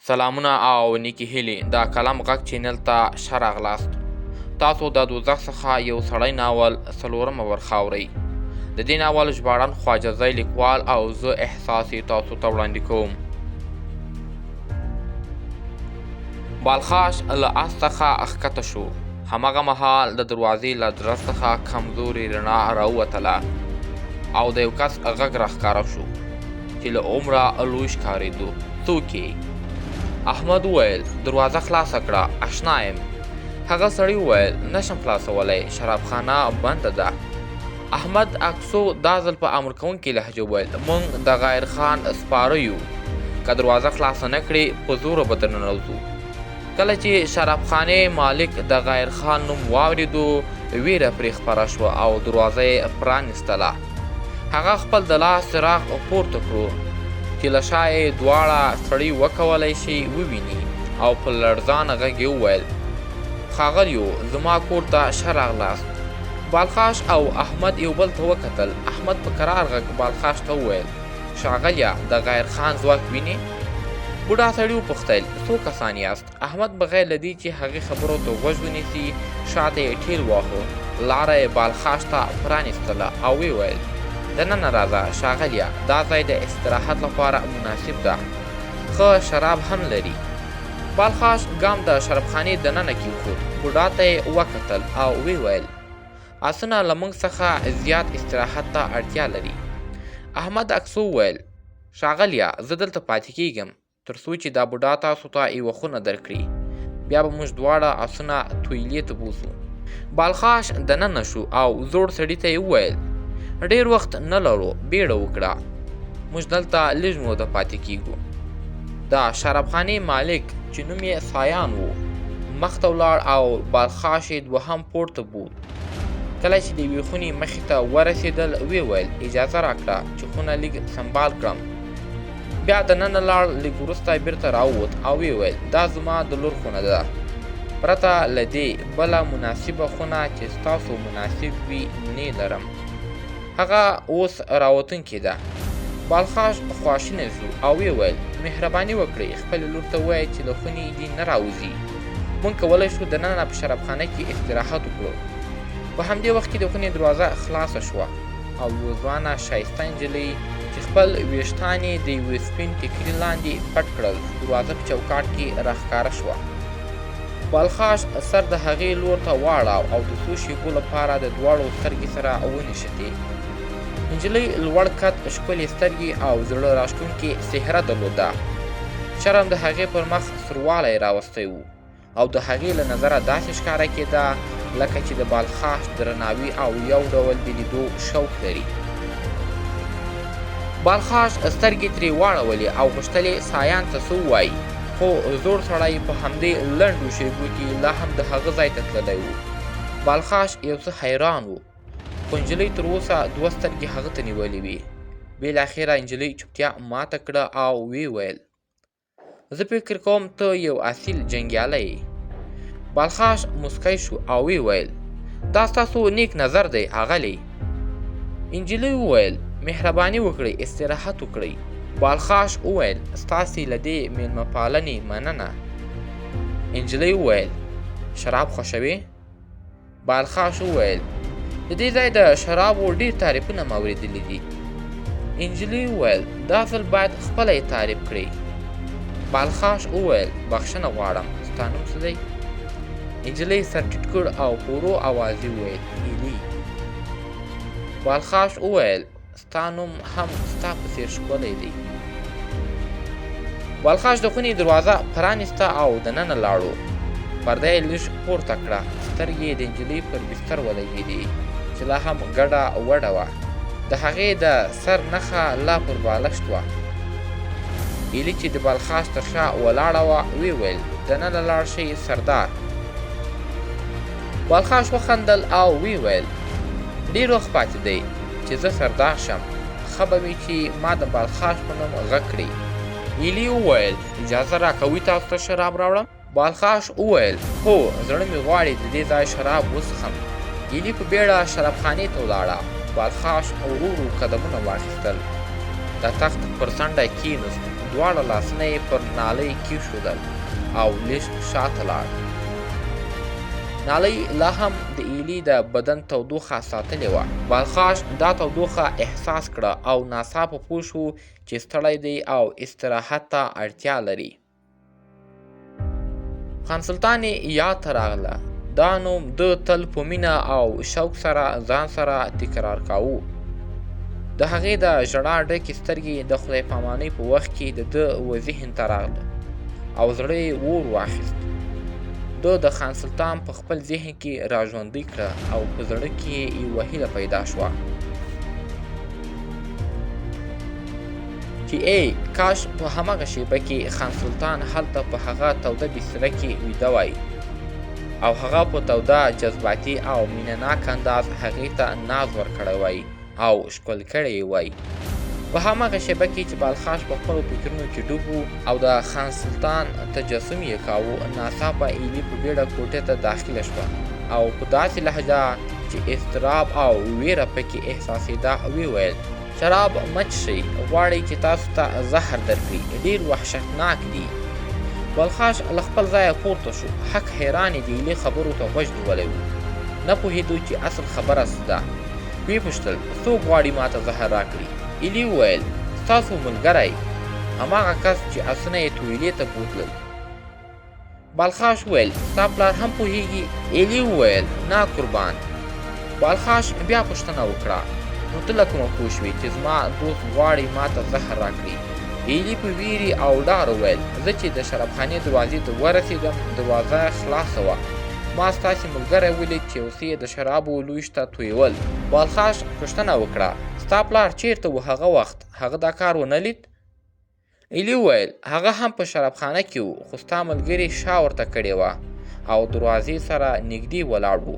سلامونه او نیکی هیلې د کلام غږ چینل ته ښه راغلاست. تاسو د دوزخ څخه یو سړی ناول څلورمه برخه اورئ. د دې ناول ژباړن خواجه ځای لیکوال او زه احساس یې تاسو ته وړاندې کوم. بالخاش له آس څخه ښکته شو. هماغه مهال د دروازې له درز څخه کمزورې رڼا راووتله او د یو کس غږ راښکاره شو چې له عمره لوی ښکارېدو. څوک یې؟ احمد وویل دروازه خلاصه کړه، اشنا یم. هغه سړي وویل نشم خلاصولی، شرابخانه بنده ده. احمد اکسو دا ځل په امر کوونکې لهجه وویل موږ د غیر خان سپاره یو، که دروازه خلاصه نه کړې په زوره به درننوځو. کله چې شرابخانې مالک د غیر خان نوم واورېدو ویره پرې خپره شوه او دروازه یې پرانیستله. هغه خپل د لاس څراغ پورته کړو چې له شا یې دواړه سړي وکولی شي وویني او په لړزانه غږ یې وویل ښاغلیو زما کور ته ښه راغلاست. بالخاش او احمد یو بل ته وکتل. احمد په کرار غږ بالخاش ته وویل ښاغلیه د غیر خان ځواک وینې؟ بوډا سړي وپوښتل څو کسان یاست؟ احمد بغیر له دې چې هغې خبرو ته غوږ ونیسي شاته یې ټیل واهه. لاره یې بالخاش ته پرانیستله او ویې ویل دننه راځه ښاغلیه، دا ځای د استراحت لپاره مناسب ده، ښه شراب هم لري. بالخاش ګام د شرابخانې دننه کېښود. بوډا ته یې وکتل او ویې ویل آسونه له موږ څخه زیات استراحت ته اړتیا لري. احمد اکسو وویل ښاغلیه زه دلته پاتې کېږم تر څو چې دا بوډا تاسو ته یوه خونه درکړي، بیا به موږ دواړه آسونه تویلې ته بوځو. بالخاش دننه شو او زوړ سړي ته یې وویل ډېر وخت نه لرو، بیړه وکړه، موږ دلته لږ موده پاتې کېږو. د شرابخانې مالک چې نوم یې سایان و مخ ته ولاړ او بالخاش یې دوهم پورته بوت. کله چې د یوې خونې مخې ته ورسېدل ویې ویل اجازه راکړه چې خونه لږ سنبال کړم. بیا دننه لاړ، لږ وروسته بیرته راووت او ویې ویل دا زما د لور خونه ده، پرته له دې بله مناسبه خونه چې ستاسو مناسب وي نه لرم. هغه اوس راوتونکې ده. بالخاش خواشینی شو او ویې ویل مهرباني وکړئ خپلې لور ته ووایئ چې له خونې دې نه راوځي، موږ کولی شو دننه په شرابخانه کې استراحت وکړو. په همدې وخت کې د خونې دروازه خلاصه شوه او یوه ځوانه ښایسته نجلۍ چې خپل ویښتان یې د یوې سپین ټیکري لاندې پټ کړل دروازه په چوکاټ کې راښکاره شوه. بالخاش سر د هغې لور ته واړاو او د څو شېبو لپاره د دواړو سترګې سره ونښتې. نجلۍ لوړ قد، ښکلې سترګې او زړه راښکونکې څهره درلوده. شرم د هغې پر مخ سوروالی راوستی و او د هغې له نظره داسې ښکاره کېده لکه چې د بالخاش درناوي او یو ډول د لیدو شوق لري. بالخاش سترګې ترې واړولې او غوښتل یې سایان ته څه ووایي، خو زوړ سړی په همدې لنډو شېبو کې لا هم د هغه ځای ته تللی و. بالخاش یو څه حیران و، خو نجلۍ تر اوسه دوه سترګې هغه ته نیولې وې. بالاخره نجلۍ چوپتیا ماته کړه او ویې ویل زه فکر کوم ته یو اصیل جنګیالی یې. بالخاش مسکی شو او ویې ویل دا ستاسو نیک نظر دی اغلې. نجلۍ وویل مهرباني وکړئ استراحت وکړئ. بالخاش وویل ستاسې له دې میلمه پالنې مننه. نجلۍ وویل شراب خوښوې؟ بالخاش وویل د دې ځای د شرابو ډېر تعریفونه ما اورېدلي دي. نجلۍ وویل دا ځل باید خپله یې تعریف کړې. بالخاش وویل بخښنه غواړم، ستا نوم څه دی؟ نجلۍ سر ټیټ کړ او په ورو اواز یې وویل هیلې. بالخاش وویل ستا نوم هم ستا په څېر ښکلی دی. بالخاش د خونې دروازه پرانیسته او دننه لاړو. پرده یې لږ پورته کړه، سترګې د نجلۍ پر بستر ولګېدې چې لا هم ګډه وډه وه. د هغې د سر نښه لا پر بالښت وه. هیلې چې د بالخاش تر شا ولاړه وه ویې ویل دننه لاړ شئ سردار. بالخاش وخندل او ویې ویل ډېر وخت پاتې دی چې زه سردار شم، ښه به وي چې ما د بالخاش په نوم غږ کړي. هیلې وویل اجازه راکوئ تاسو ته شراب راوړم؟ بالخاش وویل هو زړه مې غواړي د دې ځای شراب وڅښم. هیلې په بیړه شرابخانې ته ولاړه. بالخاش ورو ورو قدمونه واخیستل. د تخت پر څنډه کېناست. دواړه لاسونه یې پر نالۍ کېښودل او لږ شاته لاړ. نالۍ لا هم د ایلي د بدن تودوخه ساتلې وه. بالخاش دا تودوخه احساس کړه او ناڅاپه پوه شو چې ستړی دی او استراحت ته اړتیا لري. خان سلطان یې یاد ته راغله. دا نوم ده تل په مینه او شوق سره ځان سره تکرار کاوه. د هغې د ژړا ډکې سترګې د خدای پامانۍ په وخت کې د ده و ذهن ته راغله او زړه یې اور واخیست. ده د خان سلطان په خپل ذهن کې راژوندۍ کړه او په زړه کې یې یوه هیله پیدا شوه چې کاش په هماغه شیبه کې خان سلطان هلته په هغه توده بستره کې ویده وای او هغه په توده جذباتي او مینهناک انداز هغې ته ناز ورکړی وای او ښکل کړی یې وای. په هماغه شیبه کې چې بالخاش په خپلو فکرونو کې ډوب و او د خان سلطان تجسم یې کاوه، ناڅاپه ایلي په بیړه کوټې ته داخله شوه او په داسې لهجه چې اضطراب او ویره پکې احساسېده وویل: شراب مه څښئ، غواړئ چې تاسو ته زهر درکړي، ډېر وحشتناک دي. بالخاش له خپل ځایه پورته شو، حق حیران د ایلي خبرو ته غوږ نیولی و، نه پوهېدو چې اصل خبره څه ده. ویې پوښتل: څوک غواړي ما ته زهر راکړي؟ ایلي وویل: ستاسو ملګری، هماغه کس چې اسونه یې تویلې ته بوتلل. بالخاش وویل: ستا پلار هم پوهېږي؟ ایلي وویل: نه قربان. بالخاش بیا پوښتنه وکړه: نو ته له کومه پوه شوې چې زما دوست غواړي ما ته زهر راکړي؟ ایلي په ویرې او ډار وویل: زه چې د شرابخانې دروازې ته ورسېدم، دروازه خلاصه وه. ما ستاسې ملګری ولید چې اوس یې د شرابو لوښي ته تویول. بالخاش پوښتنه وکړه: ستا پلار چیرته و هغه وخت؟ هغه دا کار ونه لید؟ ایلي وویل: هغه هم په شرابخانه کې و، خو ستا ملګري شا ورته کړې وه او دروازې سره نږدې ولاړ و.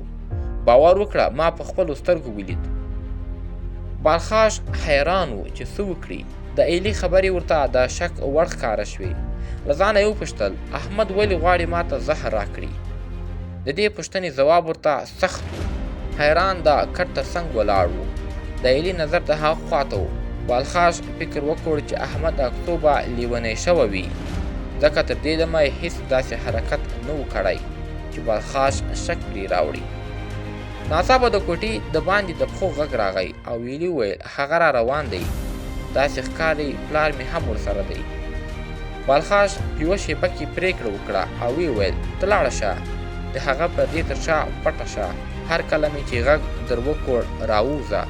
باور وکړه ما په خپلو سترګو ولید. بالخاش حیران و چې څه وکړي. د ایلي خبرې ورته د شک وړ ښکاره شوې. له ځانه یې وپوښتل: احمد ولې غواړي ما ته زهر راکړي؟ د دې پوښتنې ځواب ورته سخت و. حیران د کټ تر څنګ ولاړ و. د ایلي نظر د هغه خواته و. بالخاش فکر وکړ چې احمد اکثو به لیونی شوی وي، ځکه تر دې دمه یې هېڅ داسې حرکت نه و کړی چې بالخاش شک پرې راوړي. ناڅاپه د کوټې د باندې د پښو غږ راغی او ایلي وویل: هغه را روان دی، داسې ښکاري پلار مې هم ورسره دی. بالخاش په یوه شیبه کې پرېکړه وکړه او ویې ویل: ته لاړه شه، د هغه پردې تر شا پټه شه، هر کله مې چې غږ در وکړ راووځه.